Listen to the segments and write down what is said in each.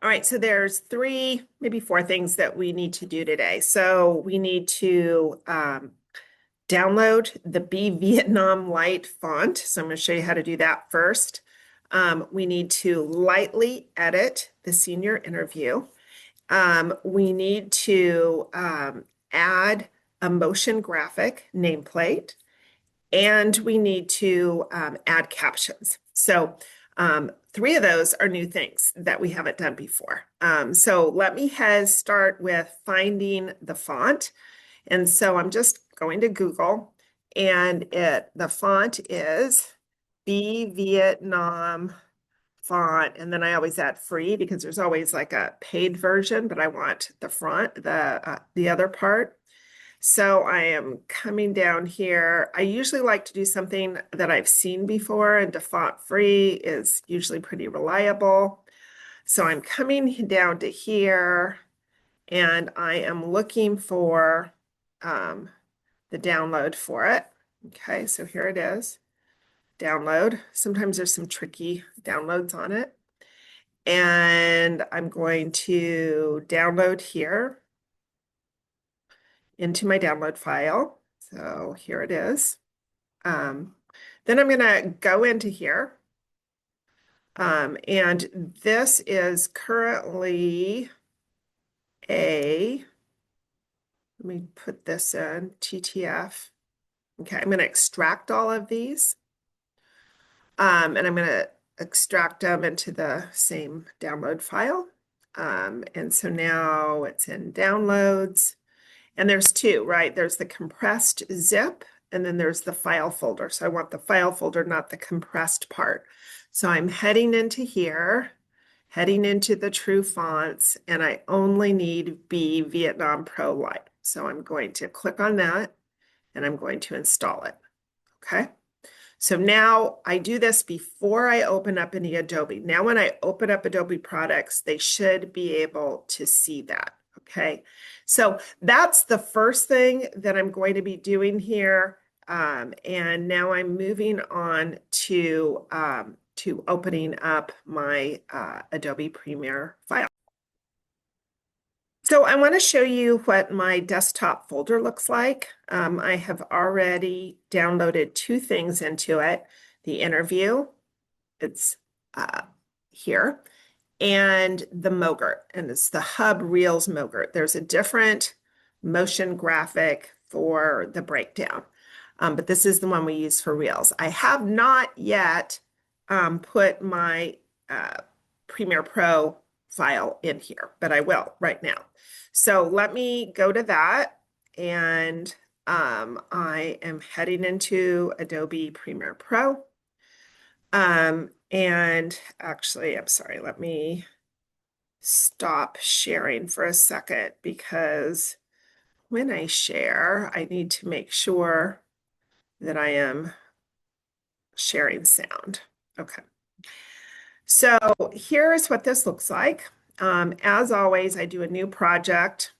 All right, so there's three, maybe four things that we need to do today. So we need to download the Be Vietnam Light font. So I'm going to show you how to do that first. We need to lightly edit the senior interview. We need to add a motion graphic nameplate, and we need to add captions. So three of those are new things that we haven't done before. So let me start with finding the font. And so I'm just going to Google, and the font is Be Vietnam font. And then I always add free because there's always like a paid version, but I want the other part. So I am coming down here. I usually like to do something that I've seen before, and font free is usually pretty reliable. So I'm coming down to here, and I am looking for the download for it. Okay, so here it is. Download. Sometimes there's some tricky downloads on it. And I'm going to download here into my download file. So here it is. Then I'm going to go into here. And this is currently let me put this in, TTF. Okay, I'm going to extract all of these. And I'm going to extract them into the same download file. And so now it's in downloads. And there's two, right? There's the compressed zip, and then there's the file folder. So I want the file folder, not the compressed part. So I'm heading into here, heading into the True Fonts, and I only need Be Vietnam Pro Light. So I'm going to click on that, and I'm going to install it. Okay. So now I do this before I open up any Adobe. Now when I open up Adobe products, they should be able to see that. Okay, so that's the first thing that I'm going to be doing here. And now I'm moving on to opening up my Adobe Premiere file. So I want to show you what my desktop folder looks like. I have already downloaded two things into it. The interview, it's here, and the Mogurt, and it's the Hub Reels Mogurt. There's a different motion graphic for the breakdown, but this is the one we use for Reels. I have not yet put my Premiere Pro file in here, but I will right now. So let me go to that, and I am heading into Adobe Premiere Pro. And actually, I'm sorry, let me stop sharing for a second, because when I share, I need to make sure that I am sharing sound. Okay. So here's what this looks like. As always, I do a new project,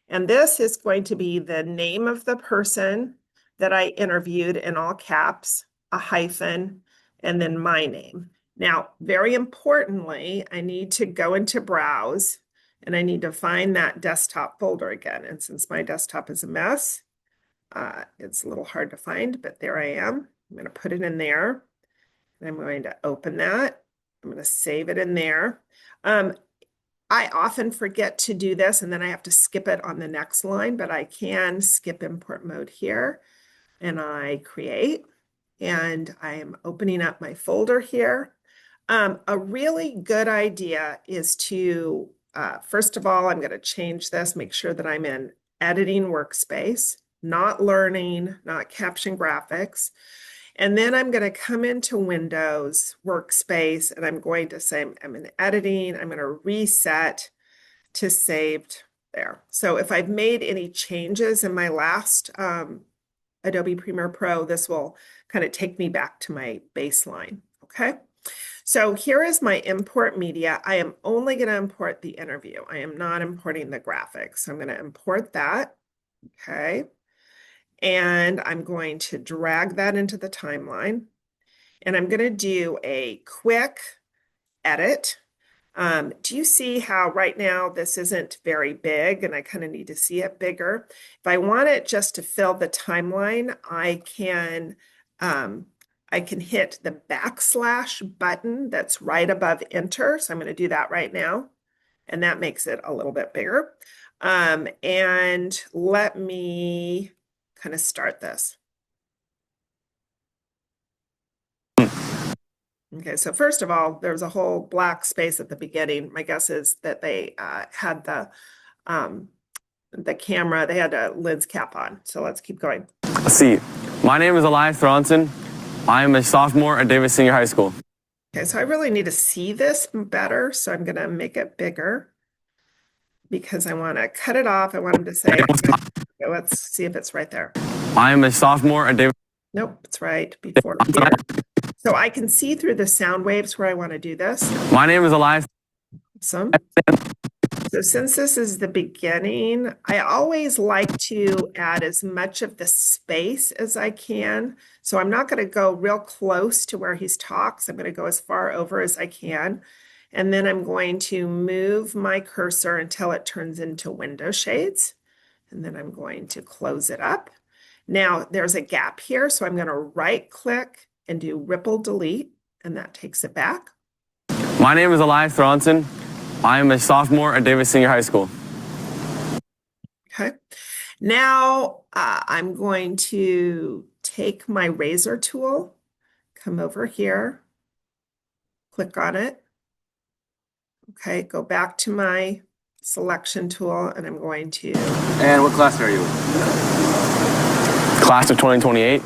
and this is going to be the name of the person that I interviewed in all caps, a hyphen, and then my name. Now, very importantly, I need to go into Browse, and I need to find that desktop folder again. And since my desktop is a mess, it's a little hard to find, but there I am. I'm going to put it in there, and I'm going to open that. I'm going to save it in there. I often forget to do this, and then I have to skip it on the next line, but I can skip import mode here, and I create, and I am opening up my folder here. A really good idea is to, first of all, I'm going to change this, make sure that I'm in editing workspace, not learning, not caption graphics. And then I'm going to come into Windows workspace, and I'm going to say I'm in editing. I'm going to reset to saved there. So if I've made any changes in my last Adobe Premiere Pro, this will kind of take me back to my baseline. Okay. So here is my import media. I am only going to import the interview. I am not importing the graphics. So I'm going to import that. Okay. And I'm going to drag that into the timeline. And I'm going to do a quick edit. Do you see how right now this isn't very big and I kind of need to see it bigger? If I want it just to fill the timeline, I can hit the backslash button that's right above enter. So I'm going to do that right now. And that makes it a little bit bigger. And let me kind of start this. Okay, so first of all, there was a whole black space at the beginning. My guess is that they had the camera, they had a lens cap on. So let's keep going. Let's see. My name is Elias Thronson. I am a sophomore at Davis Senior High School. Okay, so I really need to see this better. So I'm going to make it bigger because I want to cut it off. I want him to say, okay, let's see if it's right there. I am a sophomore at Davis. Nope, it's right before here. So I can see through the sound waves where I want to do this. My name is Elias. Awesome. So since this is the beginning, I always like to add as much of the space as I can. So I'm not going to go real close to where he talks. I'm going to go as far over as I can. And then I'm going to move my cursor until it turns into window shades. And then I'm going to close it up. Now there's a gap here, so I'm going to right click and do ripple delete, and that takes it back. My name is Elias Thronson. I am a sophomore at Davis Senior High School. Okay. Now I'm going to take my razor tool, come over here, click on it. Okay, go back to my selection tool, and I'm going to. And what class are you? Class of 2028.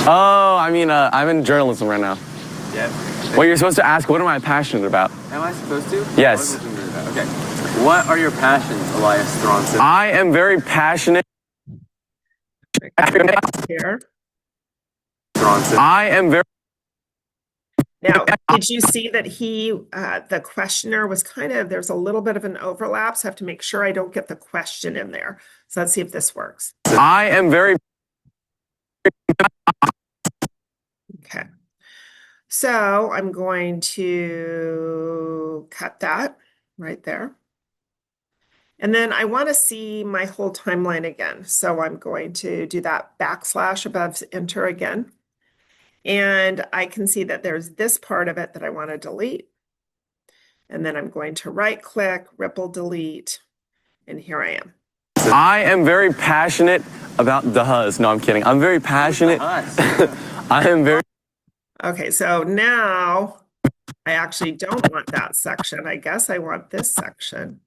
Oh, I'm in journalism right now. Yeah. Well, you're supposed to ask, what am I passionate about? Am I supposed to? Yes. Okay. What are your passions, Elias Thronson? I am very passionate. Here. Thronson. I am very. Now, did you see that the questioner was there's a little bit of an overlap, so I have to make sure I don't get the question in there. So let's see if this works. I am very. Okay. So I'm going to cut that right there. And then I want to see my whole timeline again. So I'm going to do that backslash above enter again. And I can see that there's this part of it that I want to delete. And then I'm going to right click, ripple delete, and here I am. I am very passionate about the Huzz. No, I'm kidding. I'm very passionate. I am very. Okay, so now I actually don't want that section. I guess I want this section.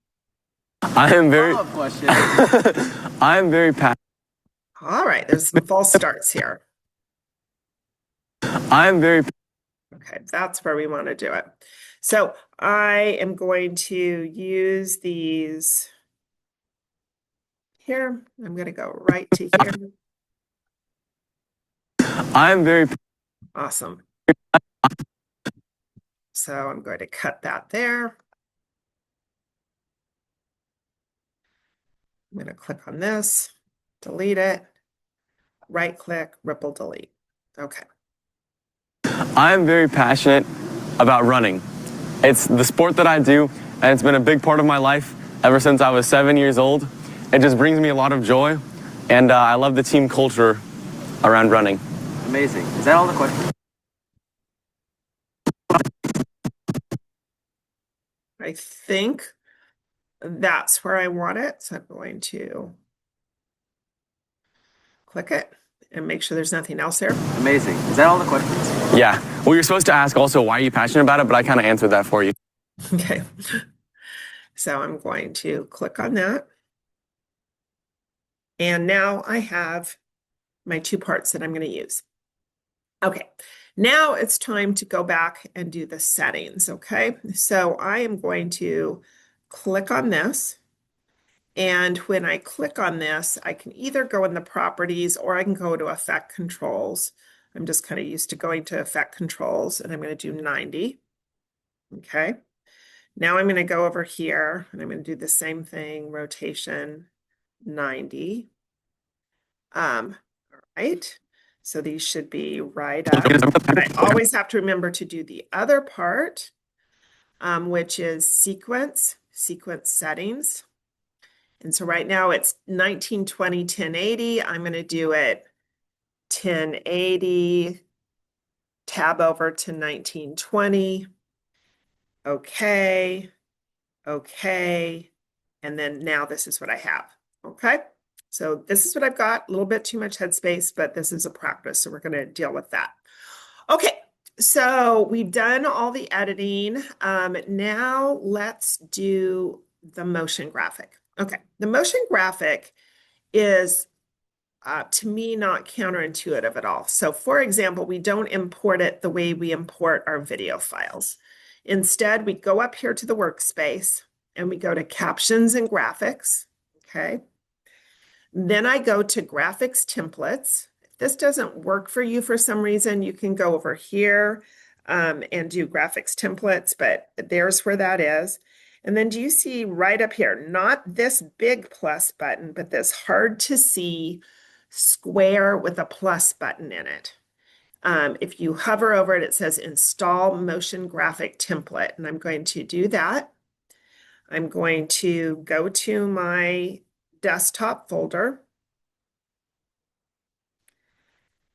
I am very. Question. I am very passionate. All right, there's some false starts here. I am very. Okay, that's where we want to do it. So I am going to use these here. I'm going to go right to here. I am very. Awesome. So I'm going to cut that there. I'm going to click on this, delete it, right click, ripple delete. Okay. I am very passionate about running. It's the sport that I do, and it's been a big part of my life ever since I was 7 years old. It just brings me a lot of joy, and I love the team culture around running. Amazing. Is that all the questions? I think that's where I want it. So I'm going to click it and make sure there's nothing else there. Amazing. Is that all the questions? Yeah. Well, you're supposed to ask also, why are you passionate about it? But I kind of answered that for you. Okay. So I'm going to click on that. And now I have my two parts that I'm going to use. Okay. Now it's time to go back and do the settings. Okay. So I am going to click on this. And when I click on this, I can either go in the properties or I can go to effect controls. I'm just kind of used to going to effect controls, and I'm going to do 90. Okay. Now I'm going to go over here and I'm going to do the same thing, rotation 90. All right. So these should be right up. I always have to remember to do the other part. which is sequence settings. And so right now it's 1920, 1080. I'm going to do it 1080, tab over to 1920. Okay, okay. And then now this is what I have. Okay. So this is what I've got. A little bit too much headspace, but this is a practice. So we're going to deal with that. Okay. So we've done all the editing. Now let's do the motion graphic. Okay. The motion graphic is to me, not counterintuitive at all. So for example, we don't import it the way we import our video files. Instead, we go up here to the workspace and we go to captions and graphics. Okay. Then I go to graphics templates. If this doesn't work for you for some reason, you can go over here and do graphics templates, but there's where that is. And then do you see right up here, not this big plus button, but this hard to see square with a plus button in it. If you hover over it, it says install motion graphic template, and I'm going to do that. I'm going to go to my desktop folder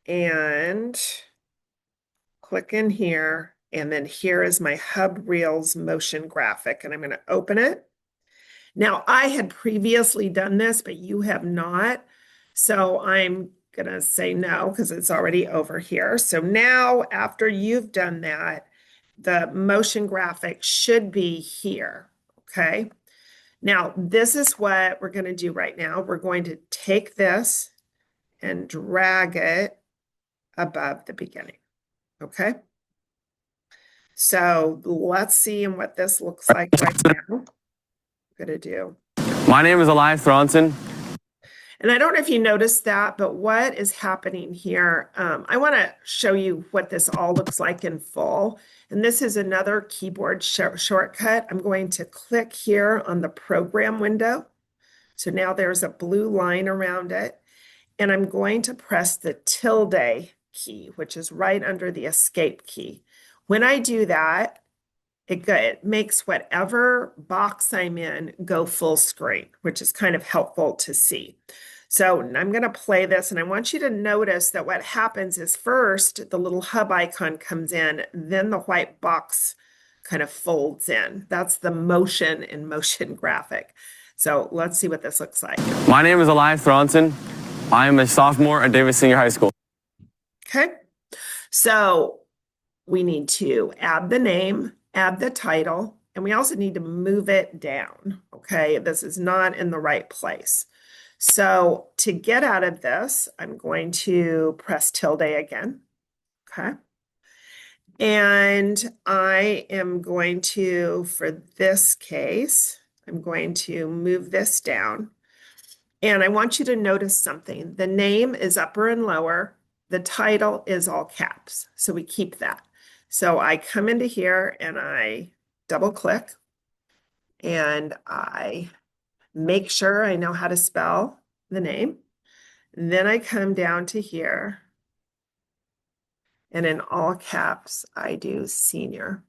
and click in here, and then here is my Hub Reels motion graphic, and I'm going to open it. Now, I had previously done this, but you have not. So I'm going to say no because it's already over here. So now after you've done that, the motion graphic should be here. Okay. Now, this is what we're going to do right now. We're going to take this and drag it above the beginning. Okay. So let's see what this looks like right now. I'm going to do. My name is Elias Thronson. And I don't know if you noticed that, but what is happening here, I want to show you what this all looks like in full. And this is another keyboard shortcut. I'm going to click here on the program window. So now there's a blue line around it. And I'm going to press the tilde key, which is right under the escape key. When I do that, it makes whatever box I'm in go full screen, which is kind of helpful to see. So I'm going to play this, and I want you to notice that what happens is first the little hub icon comes in, then the white box kind of folds in. That's the motion in motion graphic. So let's see what this looks like. My name is Elias Thronson. I am a sophomore at Davis Senior High School. Okay. So we need to add the name, add the title, and we also need to move it down. Okay. This is not in the right place. So to get out of this, I'm going to press tilde again. Okay. And I am going to, for this case, I'm going to move this down. And I want you to notice something. The name is upper and lower. The title is all caps. So we keep that. So I come into here and I double click and I make sure I know how to spell the name. And then I come down to here and in all caps, I do senior.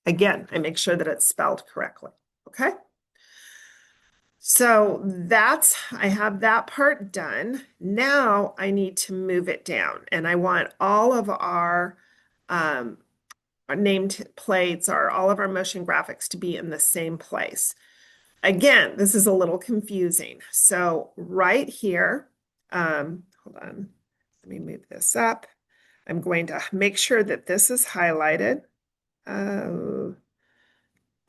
Again, I make sure that it's spelled correctly. Okay. So I have that part done. Now I need to move it down, and I want all of our named plates or all of our motion graphics to be in the same place. Again, this is a little confusing. So right here, hold on, let me move this up. I'm going to make sure that this is highlighted.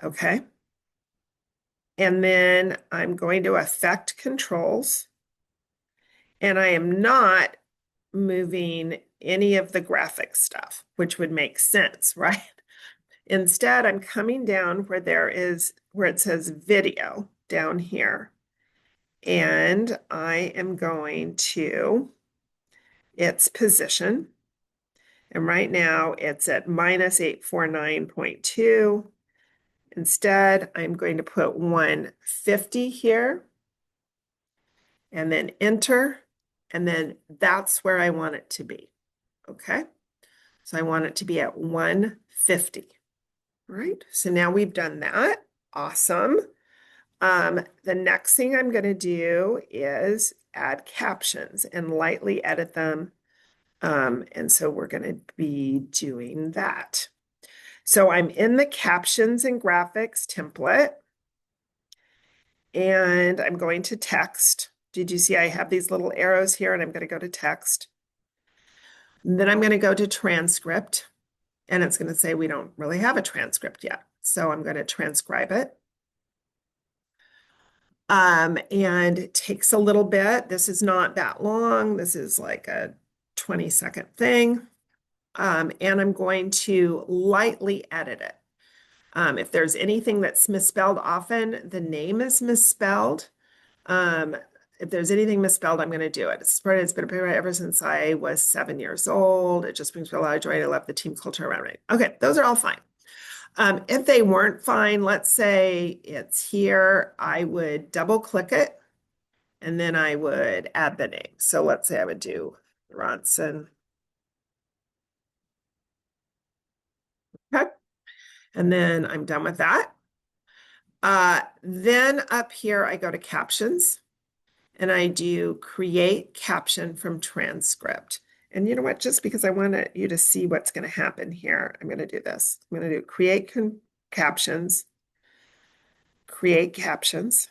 Okay. And then I'm going to affect controls. And I am not moving any of the graphic stuff, which would make sense, right? Instead, I'm coming down where it says video down here. And I am going to its position. And right now it's at minus 849.2. Instead, I'm going to put 150 here and then enter. And then that's where I want it to be. Okay. So I want it to be at 150. Right, so now we've done that. Awesome. The next thing I'm going to do is add captions and lightly edit them. And so we're going to be doing that. So I'm in the captions and graphics template, and I'm going to text. Did you see I have these little arrows here, and I'm going to go to text. And then I'm going to go to transcript, and it's going to say we don't really have a transcript yet. So I'm going to transcribe it. And it takes a little bit. This is not that long. This is like a 20-second thing. And I'm going to lightly edit it. If there's anything that's misspelled, often the name is misspelled. If there's anything misspelled, I'm going to do it. It's been a prayer ever since I was 7 years old. It just brings me a lot of joy. I love the team culture around it. Okay, those are all fine. If they weren't fine, let's say it's here, I would double click it and then I would add the name. So let's say I would do Ronson. Okay. And then I'm done with that. Then up here, I go to captions and I do create caption from transcript. And you know what? Just because I want you to see what's going to happen here, I'm going to do this. I'm going to do create captions, create captions.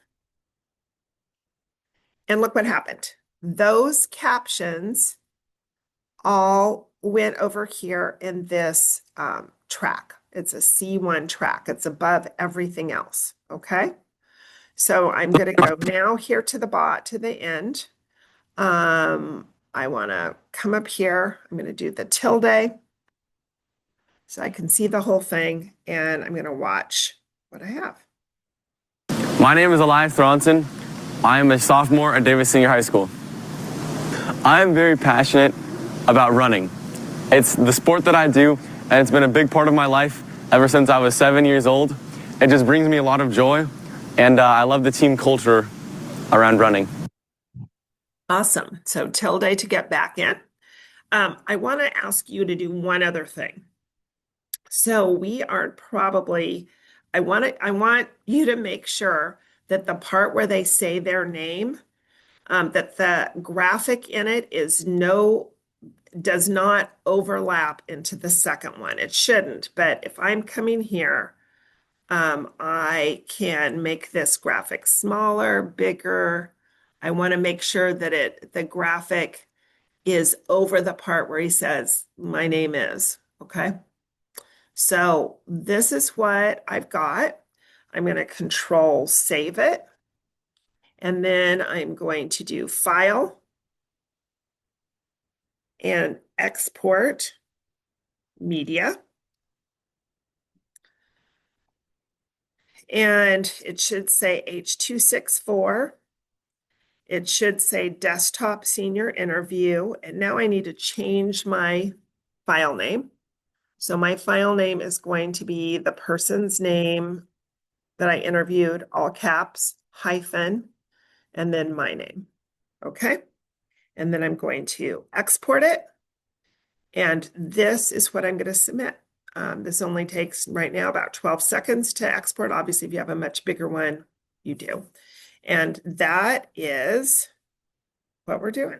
And look what happened. Those captions all went over here in this track. It's a C1 track. It's above everything else, okay? So I'm going to go now here to the end. I want to come up here. I'm going to do the tilde so I can see the whole thing, and I'm going to watch what I have. My name is Elias Thronson. I am a sophomore at Davis Senior High School. I am very passionate about running. It's the sport that I do, and it's been a big part of my life ever since I was 7 years old. It just brings me a lot of joy, and I love the team culture around running. Awesome. So tilde to get back in. I want to ask you to do one other thing. So we are probably, I want you to make sure that the part where they say their name, that the graphic in it does not overlap into the second one. It shouldn't, but if I'm coming here, I can make this graphic smaller, bigger. I want to make sure that the graphic is over the part where he says, my name is, okay? So this is what I've got. I'm going to control save it. And then I'm going to do file and export media. And it should say H.264. It should say desktop senior interview. And now I need to change my file name. So my file name is going to be the person's name that I interviewed, all caps, hyphen, and then my name. Okay. And then I'm going to export it. And this is what I'm going to submit. This only takes right now about 12 seconds to export. Obviously, if you have a much bigger one, you do. And that is what we're doing.